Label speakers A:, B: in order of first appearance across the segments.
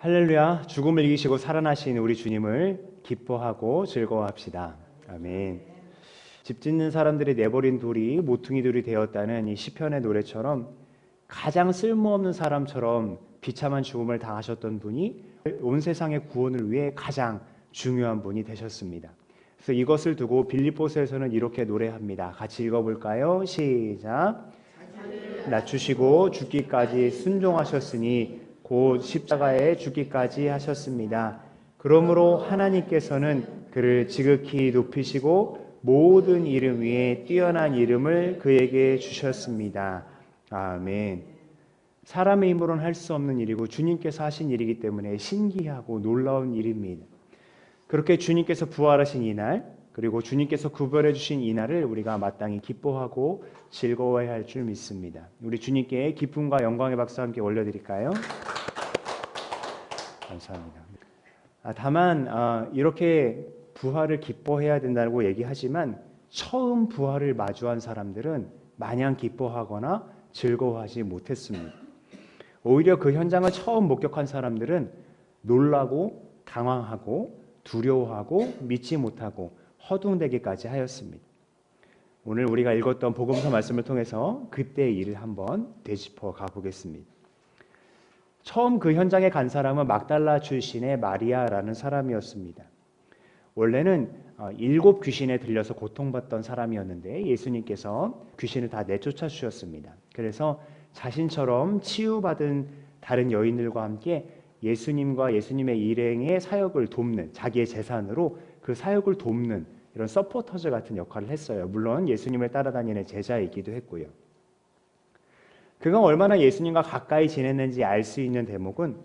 A: 할렐루야. 죽음을 이기시고 살아나신 우리 주님을 기뻐하고 즐거워합시다. 아멘. 집 짓는 사람들이 내버린 돌이 모퉁이 돌이 되었다는 이 시편의 노래처럼 가장 쓸모없는 사람처럼 비참한 죽음을 당하셨던 분이 온 세상의 구원을 위해 가장 중요한 분이 되셨습니다. 그래서 이것을 두고 빌립보서에서는 이렇게 노래합니다. 같이 읽어볼까요? 시작. 낮추시고 죽기까지 순종하셨으니 곧 십자가에 죽기까지 하셨습니다. 그러므로 하나님께서는 그를 지극히 높이시고 모든 이름 위에 뛰어난 이름을 그에게 주셨습니다. 아멘. 사람의 힘으로는 할 수 없는 일이고 주님께서 하신 일이기 때문에 신기하고 놀라운 일입니다. 그렇게 주님께서 부활하신 이날, 그리고 주님께서 구별해 주신 이날을 우리가 마땅히 기뻐하고 즐거워해야 할 줄 믿습니다. 우리 주님께 기쁨과 영광의 박수 함께 올려드릴까요? 감사합니다. 다만 이렇게 부활을 기뻐해야 된다고 얘기하지만 처음 부활을 마주한 사람들은 마냥 기뻐하거나 즐거워하지 못했습니다. 오히려 그 현장을 처음 목격한 사람들은 놀라고 당황하고 두려워하고 믿지 못하고 허둥대기까지 하였습니다. 오늘 우리가 읽었던 복음서 말씀을 통해서 그때의 일을 한번 되짚어 가보겠습니다. 처음 그 현장에 간 사람은 막달라 출신의 마리아라는 사람이었습니다. 원래는 7 귀신에 들려서 고통받던 사람이었는데 예수님께서 귀신을 다 내쫓아 주셨습니다. 그래서 자신처럼 치유받은 다른 여인들과 함께 예수님과 예수님의 일행의 사역을 돕는, 자기의 재산으로 그 사역을 돕는 이런 서포터즈 같은 역할을 했어요. 물론 예수님을 따라다니는 제자이기도 했고요. 그가 얼마나 예수님과 가까이 지냈는지 알 수 있는 대목은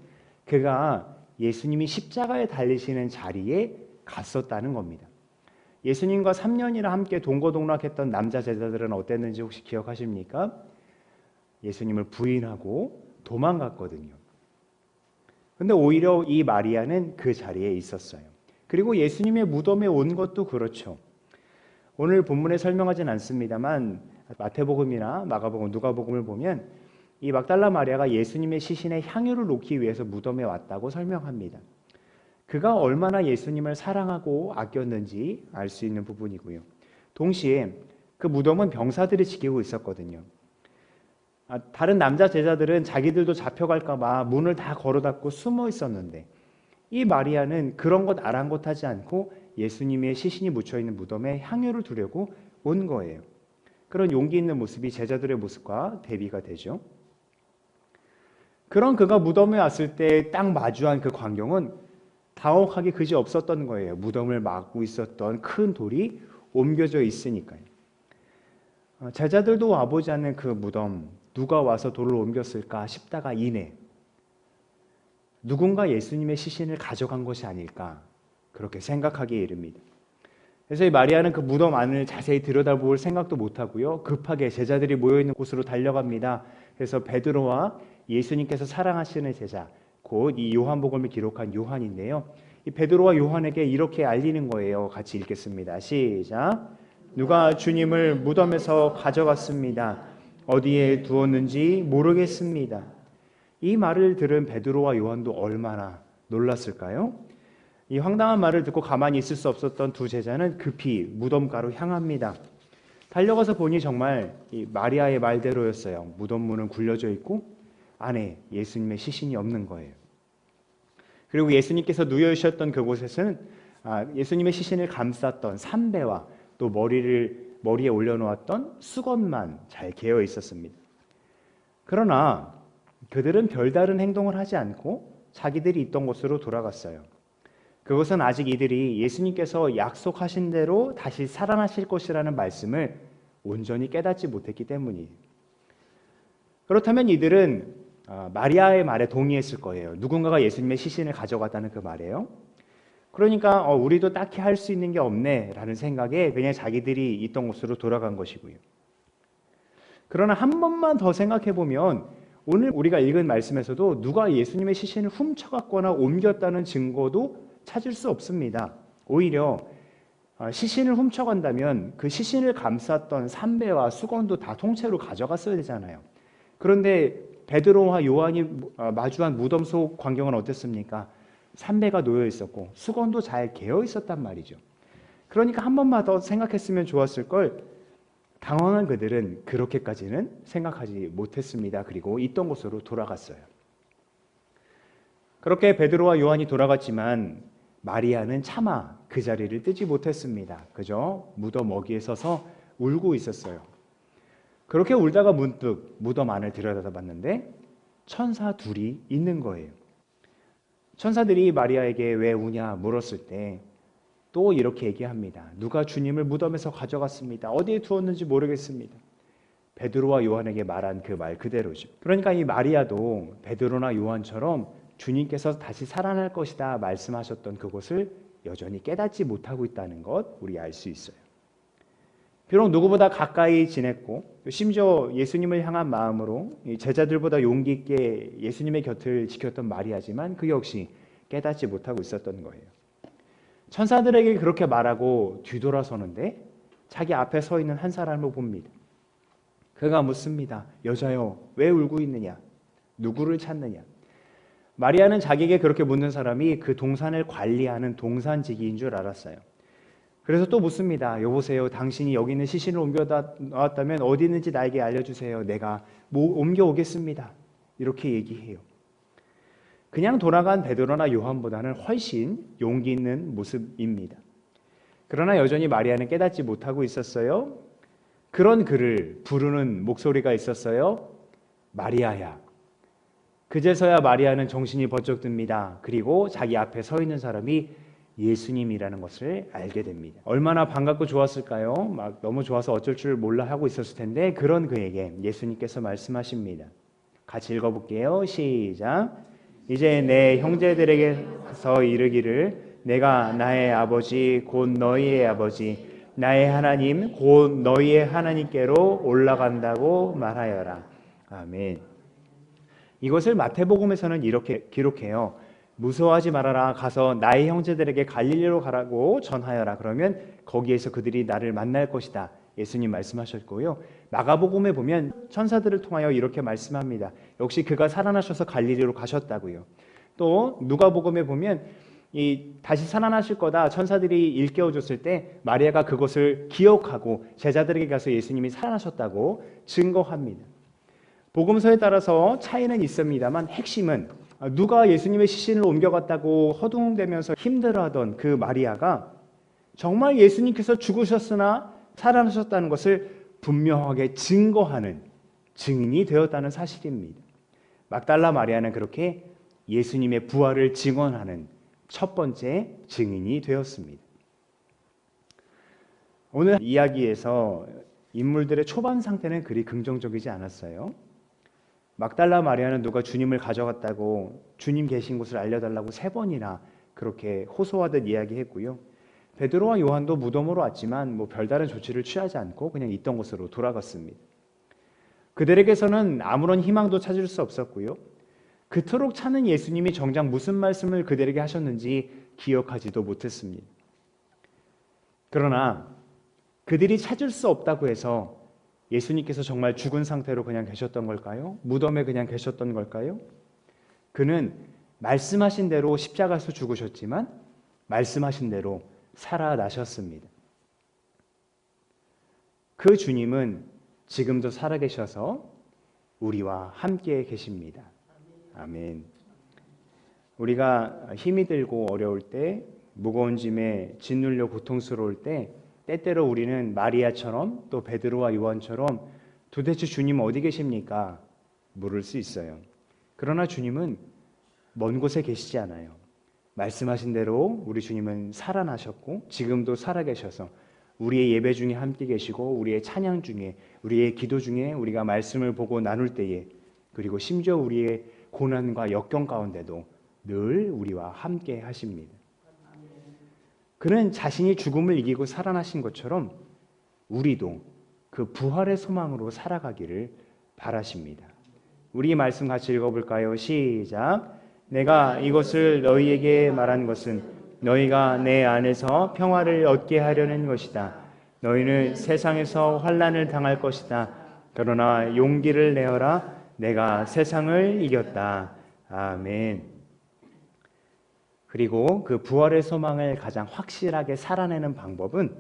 A: 그가 예수님이 십자가에 달리시는 자리에 갔었다는 겁니다. 예수님과 3년이나 함께 동거동락했던 남자 제자들은 어땠는지 혹시 기억하십니까? 예수님을 부인하고 도망갔거든요. 근데 오히려 이 마리아는 그 자리에 있었어요. 그리고 예수님의 무덤에 온 것도 그렇죠. 오늘 본문에 설명하진 않습니다만 마태복음이나 마가복음, 누가복음을 보면 이 막달라 마리아가 예수님의 시신에 향유를 놓기 위해서 무덤에 왔다고 설명합니다. 그가 얼마나 예수님을 사랑하고 아꼈는지 알 수 있는 부분이고요. 동시에 그 무덤은 병사들이 지키고 있었거든요. 다른 남자 제자들은 자기들도 잡혀갈까 봐 문을 다 걸어 닫고 숨어 있었는데 이 마리아는 그런 것 아랑곳하지 않고 예수님의 시신이 묻혀있는 무덤에 향유를 두려고 온 거예요. 그런 용기 있는 모습이 제자들의 모습과 대비가 되죠. 그런 그가 무덤에 왔을 때 딱 마주한 그 광경은 당혹하기 그지 없었던 거예요. 무덤을 막고 있었던 큰 돌이 옮겨져 있으니까요. 제자들도 와보지 않는 그 무덤, 누가 와서 돌을 옮겼을까 싶다가 이내 누군가 예수님의 시신을 가져간 것이 아닐까 그렇게 생각하기에 이릅니다. 그래서 이 마리아는 그 무덤 안을 자세히 들여다볼 생각도 못하고요. 급하게 제자들이 모여있는 곳으로 달려갑니다. 그래서 베드로와 예수님께서 사랑하시는 제자, 곧 이 요한복음을 기록한 요한인데요. 이 베드로와 요한에게 이렇게 알리는 거예요. 같이 읽겠습니다. 시작. 누가 주님을 무덤에서 가져갔습니다. 어디에 두었는지 모르겠습니다. 이 말을 들은 베드로와 요한도 얼마나 놀랐을까요? 이 황당한 말을 듣고 가만히 있을 수 없었던 두 제자는 급히 무덤가로 향합니다. 달려가서 보니 정말 이 마리아의 말대로였어요. 무덤 문은 굴려져 있고 안에 예수님의 시신이 없는 거예요. 그리고 예수님께서 누워있었던 그곳에서는 예수님의 시신을 감쌌던 삼배와 또 머리에 올려놓았던 수건만 잘 개어 있었습니다. 그러나 그들은 별다른 행동을 하지 않고 자기들이 있던 곳으로 돌아갔어요. 그것은 아직 이들이 예수님께서 약속하신 대로 다시 살아나실 것이라는 말씀을 온전히 깨닫지 못했기 때문이에요. 그렇다면 이들은 마리아의 말에 동의했을 거예요. 누군가가 예수님의 시신을 가져갔다는 그 말이에요. 그러니까 우리도 딱히 할 수 있는 게 없네 라는 생각에 그냥 자기들이 있던 곳으로 돌아간 것이고요. 그러나 한 번만 더 생각해 보면 오늘 우리가 읽은 말씀에서도 누가 예수님의 시신을 훔쳐갔거나 옮겼다는 증거도 찾을 수 없습니다. 오히려 시신을 훔쳐간다면 그 시신을 감쌌던 삼배와 수건도 다 통째로 가져갔어야 되잖아요. 그런데 베드로와 요한이 마주한 무덤 속 광경은 어땠습니까? 삼배가 놓여 있었고 수건도 잘 개어 있었단 말이죠. 그러니까 한 번만 더 생각했으면 좋았을 걸. 당황한 그들은 그렇게까지는 생각하지 못했습니다. 그리고 있던 곳으로 돌아갔어요. 그렇게 베드로와 요한이 돌아갔지만 마리아는 차마 그 자리를 뜨지 못했습니다. 그저 무덤 어귀에 서서 울고 있었어요. 그렇게 울다가 문득 무덤 안을 들여다봤는데 천사 둘이 있는 거예요. 천사들이 마리아에게 왜 우냐 물었을 때 또 이렇게 얘기합니다. 누가 주님을 무덤에서 가져갔습니다. 어디에 두었는지 모르겠습니다. 베드로와 요한에게 말한 그 말 그대로죠. 그러니까 이 마리아도 베드로나 요한처럼 주님께서 다시 살아날 것이다 말씀하셨던 그것을 여전히 깨닫지 못하고 있다는 것 우리 알 수 있어요. 비록 누구보다 가까이 지냈고 심지어 예수님을 향한 마음으로 제자들보다 용기 있게 예수님의 곁을 지켰던 마리아지만 그 역시 깨닫지 못하고 있었던 거예요. 천사들에게 그렇게 말하고 뒤돌아서는데 자기 앞에 서 있는 한 사람을 봅니다. 그가 묻습니다. 여자여, 왜 울고 있느냐? 누구를 찾느냐? 마리아는 자기에게 그렇게 묻는 사람이 그 동산을 관리하는 동산지기인 줄 알았어요. 그래서 또 묻습니다. 여보세요, 당신이 여기 있는 시신을 옮겨놨다면 어디 있는지 나에게 알려주세요. 내가 옮겨오겠습니다. 이렇게 얘기해요. 그냥 돌아간 베드로나 요한보다는 훨씬 용기 있는 모습입니다. 그러나 여전히 마리아는 깨닫지 못하고 있었어요. 그런 그를 부르는 목소리가 있었어요. 마리아야. 그제서야 마리아는 정신이 번쩍 듭니다. 그리고 자기 앞에 서 있는 사람이 예수님이라는 것을 알게 됩니다. 얼마나 반갑고 좋았을까요? 막 너무 좋아서 어쩔 줄 몰라 하고 있었을 텐데 그런 그에게 예수님께서 말씀하십니다. 같이 읽어볼게요. 시작. 이제 내 형제들에게서 이르기를 내가 나의 아버지 곧 너희의 아버지 나의 하나님 곧 너희의 하나님께로 올라간다고 말하여라. 아멘. 이것을 마태복음에서는 이렇게 기록해요. 무서워하지 말아라. 가서 나의 형제들에게 갈릴리로 가라고 전하여라. 그러면 거기에서 그들이 나를 만날 것이다. 예수님 말씀하셨고요. 마가복음에 보면 천사들을 통하여 이렇게 말씀합니다. 역시 그가 살아나셔서 갈릴리로 가셨다고요. 또 누가복음에 보면 다시 살아나실 거다 천사들이 일깨워 줬을 때 마리아가 그것을 기억하고 제자들에게 가서 예수님이 살아나셨다고 증거합니다. 복음서에 따라서 차이는 있습니다만 핵심은 누가 예수님의 시신을 옮겨갔다고 허둥대면서 힘들어하던 그 마리아가 정말 예수님께서 죽으셨으나 살아나셨다는 것을 분명하게 증거하는 증인이 되었다는 사실입니다. 막달라 마리아는 그렇게 예수님의 부활을 증언하는 첫 번째 증인이 되었습니다. 오늘 이야기에서 인물들의 초반 상태는 그리 긍정적이지 않았어요. 막달라 마리아는 누가 주님을 가져갔다고 주님 계신 곳을 알려달라고 3번이나 그렇게 호소하듯 이야기했고요. 베드로와 요한도 무덤으로 왔지만 별다른 조치를 취하지 않고 그냥 있던 곳으로 돌아갔습니다. 그들에게서는 아무런 희망도 찾을 수 없었고요. 그토록 찾는 예수님이 정작 무슨 말씀을 그들에게 하셨는지 기억하지도 못했습니다. 그러나 그들이 찾을 수 없다고 해서 예수님께서 정말 죽은 상태로 그냥 계셨던 걸까요? 무덤에 그냥 계셨던 걸까요? 그는 말씀하신 대로 십자가에서 죽으셨지만 말씀하신 대로 살아나셨습니다. 그 주님은 지금도 살아계셔서 우리와 함께 계십니다. 아멘. 우리가 힘이 들고 어려울 때, 무거운 짐에 짓눌려 고통스러울 때 때때로 우리는 마리아처럼 또 베드로와 요한처럼 도대체 주님 어디 계십니까? 물을 수 있어요. 그러나 주님은 먼 곳에 계시지 않아요. 말씀하신 대로 우리 주님은 살아나셨고 지금도 살아계셔서 우리의 예배 중에 함께 계시고 우리의 찬양 중에 우리의 기도 중에 우리가 말씀을 보고 나눌 때에 그리고 심지어 우리의 고난과 역경 가운데도 늘 우리와 함께 하십니다. 그는 자신이 죽음을 이기고 살아나신 것처럼 우리도 그 부활의 소망으로 살아가기를 바라십니다. 우리 말씀 같이 읽어볼까요? 시작. 내가 이것을 너희에게 말한 것은 너희가 내 안에서 평화를 얻게 하려는 것이다. 너희는 세상에서 환난을 당할 것이다. 그러나 용기를 내어라. 내가 세상을 이겼다. 아멘. 그리고 그 부활의 소망을 가장 확실하게 살아내는 방법은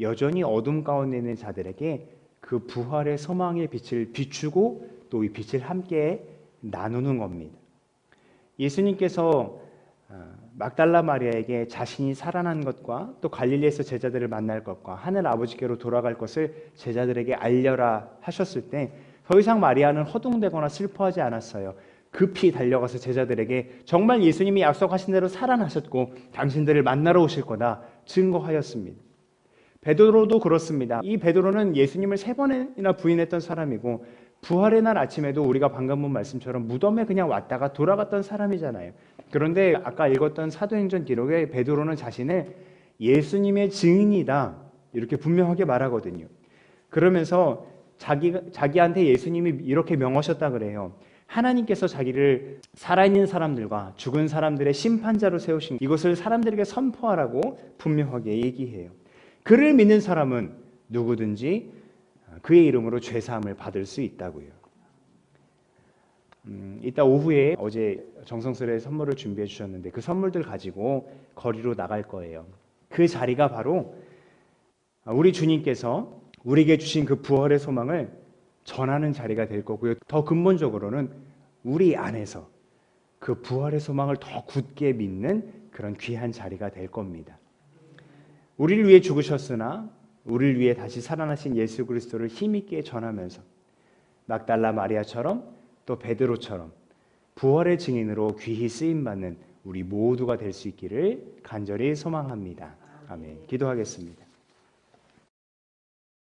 A: 여전히 어둠 가운데 있는 자들에게 그 부활의 소망의 빛을 비추고 또 이 빛을 함께 나누는 겁니다. 예수님께서 막달라 마리아에게 자신이 살아난 것과 또 갈릴리에서 제자들을 만날 것과 하늘 아버지께로 돌아갈 것을 제자들에게 알려라 하셨을 때 더 이상 마리아는 허둥대거나 슬퍼하지 않았어요. 급히 달려가서 제자들에게 정말 예수님이 약속하신 대로 살아나셨고 당신들을 만나러 오실 거다 증거하였습니다. 베드로도 그렇습니다. 이 베드로는 예수님을 3번이나 부인했던 사람이고 부활의 날 아침에도 우리가 방금 본 말씀처럼 무덤에 그냥 왔다가 돌아갔던 사람이잖아요. 그런데 아까 읽었던 사도행전 기록에 베드로는 자신을 예수님의 증인이다 이렇게 분명하게 말하거든요. 그러면서 자기한테 예수님이 이렇게 명하셨다 그래요. 하나님께서 자기를 살아있는 사람들과 죽은 사람들의 심판자로 세우신 이것을 사람들에게 선포하라고 분명하게 얘기해요. 그를 믿는 사람은 누구든지 그의 이름으로 죄사함을 받을 수 있다고요. 이따 오후에 어제 정성스레 선물을 준비해 주셨는데 그 선물들 가지고 거리로 나갈 거예요. 그 자리가 바로 우리 주님께서 우리에게 주신 그 부활의 소망을 전하는 자리가 될 거고요. 더 근본적으로는 우리 안에서 그 부활의 소망을 더 굳게 믿는 그런 귀한 자리가 될 겁니다. 우리를 위해 죽으셨으나 우리를 위해 다시 살아나신 예수 그리스도를 힘있게 전하면서 막달라 마리아처럼 또 베드로처럼 부활의 증인으로 귀히 쓰임받는 우리 모두가 될 수 있기를 간절히 소망합니다. 아멘. 기도하겠습니다.